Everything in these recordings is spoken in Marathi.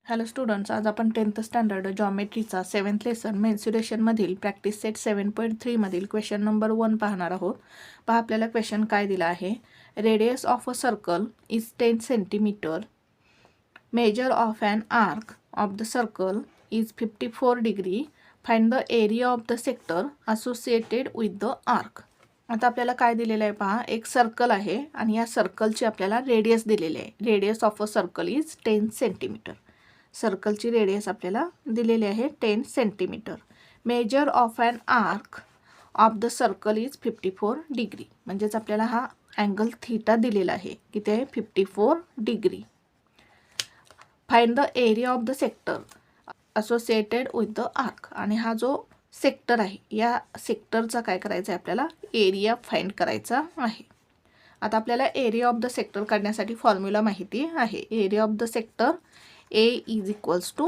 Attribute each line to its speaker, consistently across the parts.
Speaker 1: हॅलो स्टुडंट्स, आज आपण 10th स्टँडर्ड जॉमेट्रीचा 7th लेसन मेन्सुरेशनमधील प्रॅक्टिस सेट 7.3 मधील क्वेश्चन नंबर 1 पाहणार आहोत. पहा आपल्याला क्वेश्चन काय दिला आहे. Radius of a circle is 10 centimetre. Measure of an arc of the circle is 54 degree. Find the area of the sector associated with the arc. आता आपल्याला काय दिलेलं आहे पहा, एक सर्कल आहे आणि या सर्कलची आपल्याला रेडियस दिलेली आहे. Radius of a circle is 10 centimetre. सर्कलची रेडियस आपल्याला दिलेली आहे 10 centimetre. Measure of an arc of the circle is 54 degree. म्हणजेच आपल्याला हा अँगल थीटा दिलेला आहे, किती आहे 54 degree. Find the area of the sector associated with the arc. आणि हा जो सेक्टर आहे या सेक्टरचा काय करायचा आहे, आपल्याला एरिया फाइंड करायचा आहे. आता आपल्याला एरिया ऑफ द सेक्टर काढण्यासाठी फॉर्म्युला माहिती आहे. Area of the sector A is equals to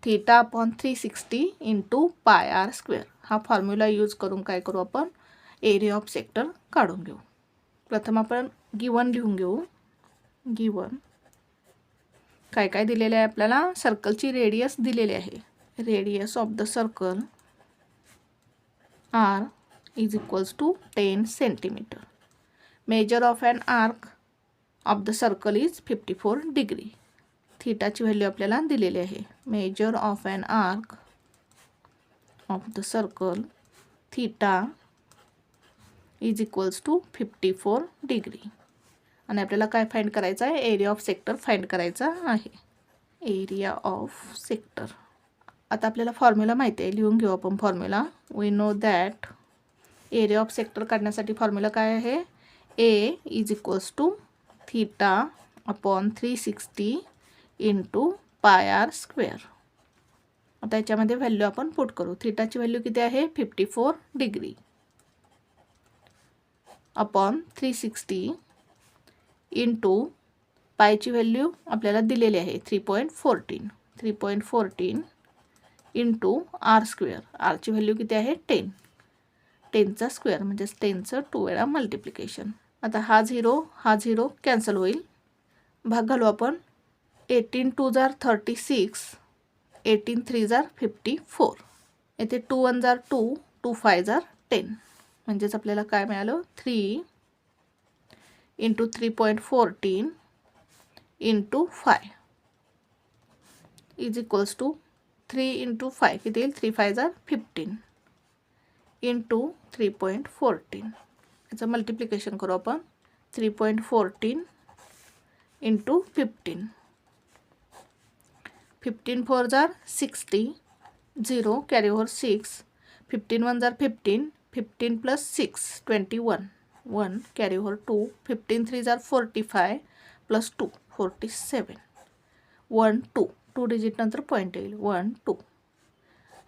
Speaker 1: theta upon 360 into pi R square. हा फॉर्म्युला यूज करून काय करू, आपण एरिया ऑफ सेक्टर काढून घेऊ. प्रथम आपण गिवन लिहून घेऊ. गिवन काय काय दिलेलं आहे आपल्याला, सर्कलची रेडियस दिलेली आहे. Radius of the circle r is equals to 10 centimetre. Measure of an arc of the circle is 54 degree. थीटाची व्हॅल्यू आपल्याला दिलेली आहे. Measure of an arc of the circle theta is equals to 54 degree. आणि आपल्याला काय फाइंड करायचं आहे, एरिया ऑफ सेक्टर फाइंड करायचा आहे. Area of sector. आता आपल्याला फॉर्म्युला माहिती आहे, लिहून घेऊ आपण formula. We know that area of sector काढण्यासाठी फॉर्म्युला काय आहे, A is equals to theta upon 360 into pi R square. आता याच्यामध्ये व्हॅल्यू आपण पुट करू. थीटाची व्हॅल्यू किती आहे 54 डिग्री अपॉन 360 इंटू पायची व्हॅल्यू आपल्याला दिलेली आहे 3.14. 3.14 इंटू आर स्क्वेअर. आरची व्हॅल्यू किती आहे 10. 10चा स्क्वेअर म्हणजेच 10चं 2 वेळा मल्टिप्लिकेशन. आता हा 0 कॅन्सल होईल. भाग घालू आपण. 18 2 जार 36, 18 3 जार 54. येथे 2 1 जार 2, 2 5 जार 10. म्हणजेच आपल्याला काय मिळालं, 3 into 3.14 into 5 is equals to 3 into 5 किती येईल, 3 5 जार 15 इंटू 3.14. याचं मल्टिप्लिकेशन करू आपण. 3.14 इंटू 15. 15 4 जार 60, 0 कॅरी ओव्हर 6, 15 1 जार 15, 15 प्लस 6 21, 1 कॅरी ओव्हर 2, 15 3 जार 45 प्लस 2 47, 1 2 डिजिट नंतर पॉईंट येईल 1 2.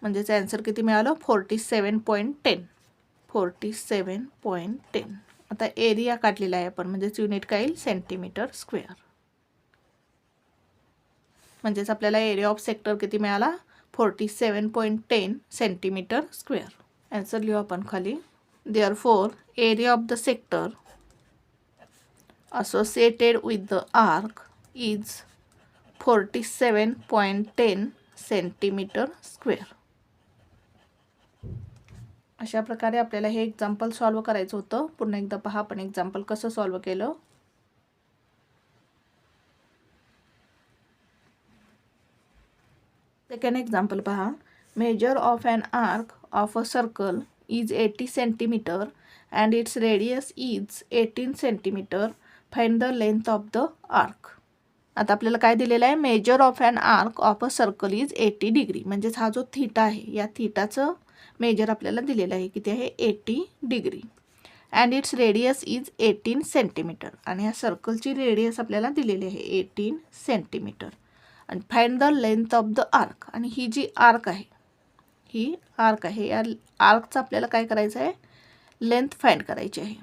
Speaker 1: म्हणजेच आन्सर किती मिळालं 47.10. 47.10. आता एरिया काढलेला आहे आपण, म्हणजेच युनिट काय येईल सेंटीमीटर स्क्वेअर. म्हणजेच आपल्याला एरिया ऑफ सेक्टर किती मिळाला 47.10 सेंटीमीटर स्क्वेअर. आन्सर लिहू आपण खाली. Therefore area of the sector associated with the arc is 47.10 centimetre square. अशा प्रकारे आपल्याला हे एक्झाम्पल सॉल्व करायचं होतं. पुन्हा एकदा पहा आपण एक्झाम्पल कसं सॉल्व केलं. सेकंड एक्झाम्पल पहा. Measure of an arc of a circle is 80 centimetre and its radius is 18 centimetre. Find the length of the arc. आता आपल्याला काय दिलेलं आहे, measure of an arc of a circle is 80 degree. म्हणजेच हा जो थीटा आहे या थीटाचं मेजर आपल्याला दिलेलं आहे, किती आहे 80 degree. And its radius is 18 centimetre. आणि ह्या सर्कलची रेडियस आपल्याला दिलेली आहे 18 सेंटीमीटर. आणि find the length of the arc. आणि ही जी आर्क आहे, ही आर्क आहे, या आर्कचं आपल्याला काय करायचं आहे, लेंथ फाइंड करायची आहे.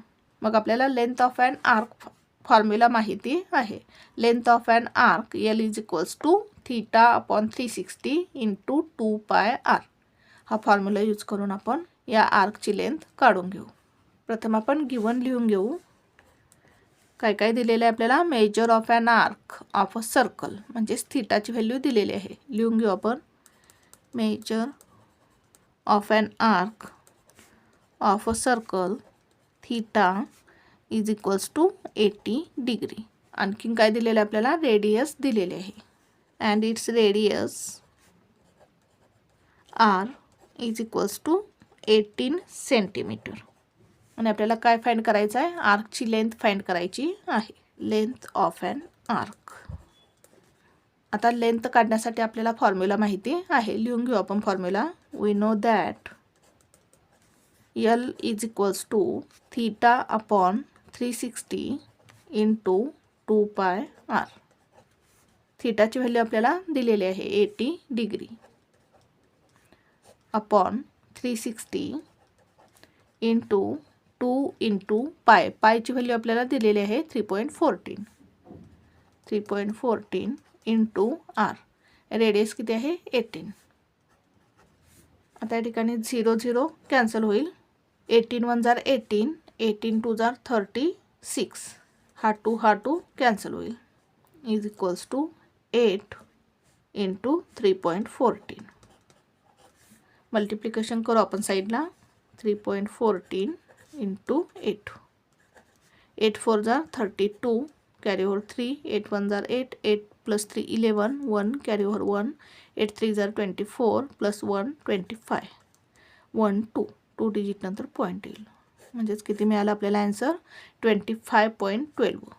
Speaker 1: मग आपल्याला length of an arc formula माहिती आहे. Length of an arc L is equals to theta upon 360 into 2 pi R. हा फॉर्म्युला यूज करून आपण या आर्कची लेंथ काढून घेऊ. प्रथम आपण गिवन लिहून घेऊ. काय काय दिलेलं आहे आपल्याला, measure of an arc of a circle, म्हणजेच थीटाची व्हॅल्यू दिलेली आहे. लिहून घेऊ आपण, measure of an arc of a circle theta is equals to 80 degree. आणखीन काय दिलेलं आहे आपल्याला, रेडियस दिलेले आहे. And its radius R is equals to 18 centimetre. आणि आपल्याला काय फाइंड करायचं आहे, आर्कची लेंथ फाइंड करायची आहे, लेंथ ऑफ ॲन आर्क. आता लेंथ काढण्यासाठी आपल्याला फॉर्म्युला माहिती आहे. लिहून घेऊ आपण formula. We know that L is equals to theta upon 360 into 2 pi R. थीटाची value आपल्याला दिलेली आहे 80 degree upon 360 into 2 into pi. पायची value आपल्याला दिलेली आहे 3.14 इंटू आर. रेडियस किती आहे 18. आता या ठिकाणी 0 0 कॅन्सल होईल. 18 1 जार 18, 18 2 जार 36. हा 2 कॅन्सल होईल. Is equals to 8 into 3.14. Multiplication करू आपण साईडला. 3.14 इंटू 8. 8 4 जार 32, कॅरी ओव्हर 3. 8 1 जार 8, 8 प्लस 3 11, 1 कॅरी ओव्हर 1. 8 3 जार 24 प्लस 1 25. 1 2 डिजिट नंतर पॉईंट येईल. म्हणजेच किती मिळालं आपल्याला आन्सर, 25.12.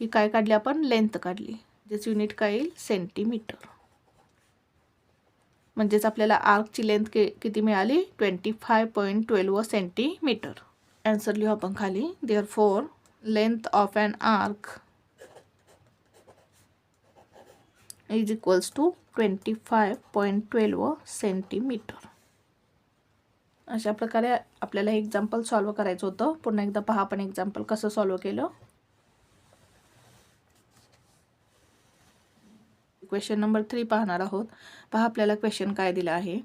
Speaker 1: ही काय काढली आपण, लेंथ काढली. म्हणजेच युनिट काय येईल, सेंटीमीटर. म्हणजेच आपल्याला आर्कची लेंथ किती मिळाली, 25.12 सेंटीमीटर. आन्सर लिहू आपण खाली. Therefore length of an arc is equals to 25.12 centimetre. अशा प्रकारे आपल्याला एक्झाम्पल सॉल्व करायचं होतं. पुन्हा एकदा पहा आपण एक्झाम्पल कसं सॉल्व केलं. क्वेश्चन नंबर 3 पाहणार आहोत. पहा आपल्याला क्वेश्चन काय दिला आहे.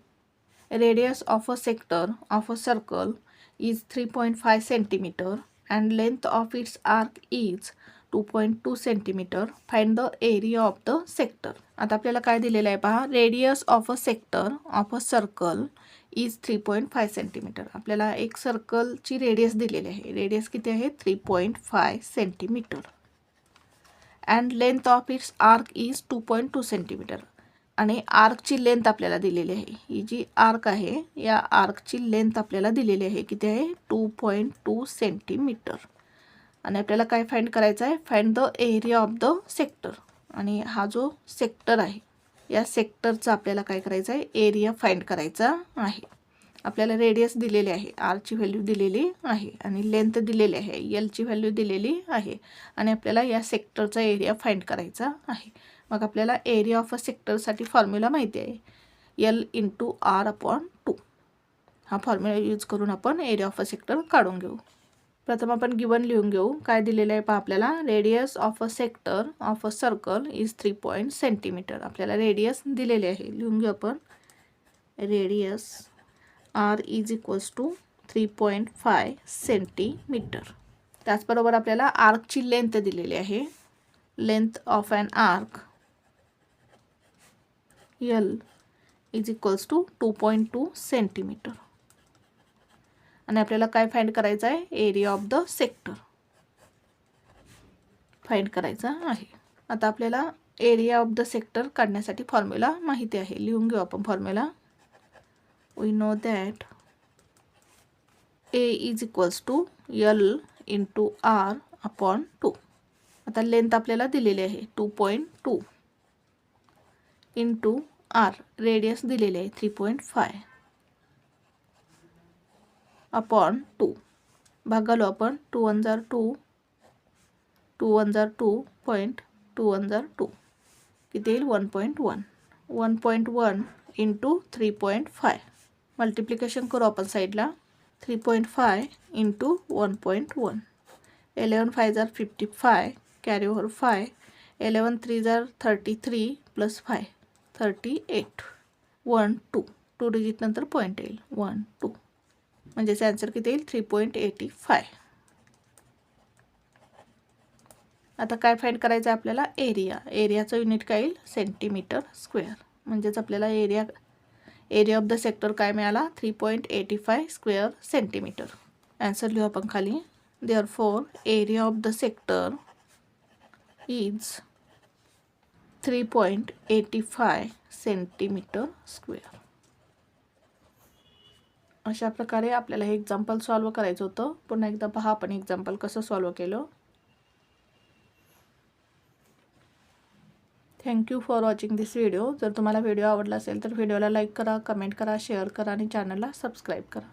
Speaker 1: Radius of a sector of a circle is 3.5 centimetre and length of its arc is 2.2 centimetre. Find the area of the sector. आता आपल्याला काय दिलेलं आहे पहा, radius of a sector of a circle is 3.5 centimetre. आपल्याला एक सर्कलची रेडियस दिलेली आहे. रेडियस किती आहे, 3.5 centimetre. And length of its arc is 2.2 centimetre. आणि आर्कची लेंथ आपल्याला दिलेली आहे. ही जी आर्क आहे, या आर्कची लेंथ आपल्याला दिलेली आहे, किती आहे, 2.2 सेंटीमीटर. आणि आपल्याला काय फाइंड करायचं आहे, find the area of the sector. आणि हा जो सेक्टर आहे, या सेक्टरचा आपल्याला काय करायचं आहे, एरिया फाइंड करायचा आहे. आपल्याला रेडियस दिलेली आहे, आरची व्हॅल्यू दिलेली आहे आणि लेंथ दिलेली आहे, एलची व्हॅल्यू दिलेली आहे. आणि आपल्याला या सेक्टरचा एरिया फाइंड करायचा आहे. मग आपल्याला एरिया ऑफ अ सेक्टरसाठी फॉर्म्युला माहिती आहे, एल इंटू आर अपॉन 2. हा फॉर्म्युला यूज करून आपण एरिया ऑफ अ सेक्टर काढून घेऊ. प्रथम आपण गिवन लिहून घेऊ. काय दिलेलं आहे पहा आपल्याला, radius of a sector of a circle is 3 centimetre. आपल्याला रेडियस दिलेले आहे. लिहून घेऊ आपण, radius R is equals to 3.5 centimetre. त्याचबरोबर आपल्याला आर्कची लेंथ दिलेली आहे. Length of an arc L is equals to 2.2 centimetre. आणि आपल्याला काय फाइंड करायचं आहे, area of the sector find करायचा आहे. आता आपल्याला एरिया ऑफ द सेक्टर काढण्यासाठी फॉर्म्युला माहिती आहे. लिहून घेऊ आपण formula. We know that A is equals to L into R upon 2. आता लेंथ आपल्याला दिलेली आहे 2.2 इंटू आर, रेडियस दिलेले आहे 3.5 अपॉन 2. भागालो आपण, 2 1 जार 2, 2 1 जार 2, 2 1 जार 2, किती येईल 1.1. 1.1 इंटू 3.5. मल्टिप्लिकेशन करू आपण साईडला. 3.5 इंटू 1.1. 11 5 जार 55, कॅरी ओव्हर 5. 11 3 जार 33 प्लस 5 38. 1 2 डिजिट नंतर पॉईंट येईल, 1 2. म्हणजेच आन्सर किती येईल 3.85. आता काय फाइंड करायचं आहे आपल्याला एरियाचं युनिट काय येईल सेंटीमीटर स्क्वेअर. म्हणजेच आपल्याला एरिया ऑफ द सेक्टर काय मिळाला 3.85 स्क्वेअर सेंटीमीटर. आन्सर लिहू आपण खाली. Therefore area of the sector is 3.85 centimetre square. अशा प्रकारे आपल्याला हे एक्झाम्पल सॉल्व करायचं होतं. पुन्हा एकदा पहा आपण एक्झाम्पल कसं सॉल्व केलं. Thank you for watching this video. जर तुम्हाला व्हिडिओ आवडला असेल तर व्हिडिओला लाईक करा, कमेंट करा, शेअर करा आणि चॅनलला सबस्क्राईब करा.